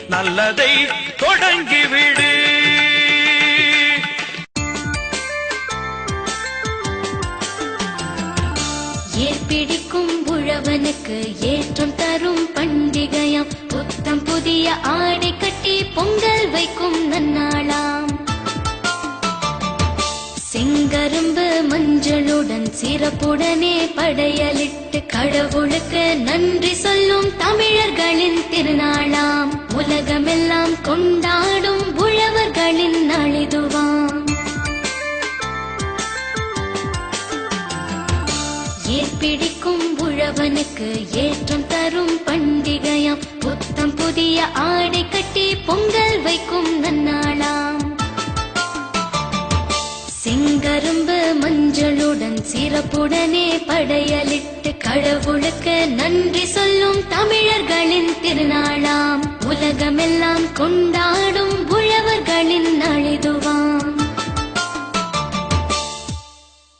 நல்லதை தொடங்கிவிடு. ஏற்பிடிக்கும் உழவனுக்கு ஏற்றம் தரும் பண்டிகையாம். புத்தம் புதிய ஆடை கட்டி பொங்கல் வைக்கும் நன்னாளாம். செங்கரும்பு மஞ்சளுடன் சிறப்புடனே படையலிட்டு கடவுளுக்கு நன்றி சொல்லும் தமிழர்களின் திருநாளாம். உலகமெல்லாம் கொண்டாடும் உழவர்களின் நாளிதுவாம். ஏற்பிடிக்கும் உழவனுக்கு ஏற்றம் தரும் பண்டிகையாம். புத்தம் புதிய ஆடை கட்டி பொங்கல் வைக்கும் நன்னாளாம். செங்கரும்பு மஞ்சளுடன் சிறப்புடனே படையலிட்டு கடவுளுக்கு நன்றி சொல்லும் தமிழர்களின் திருநாளாம். உலகமெல்லாம் கொண்ட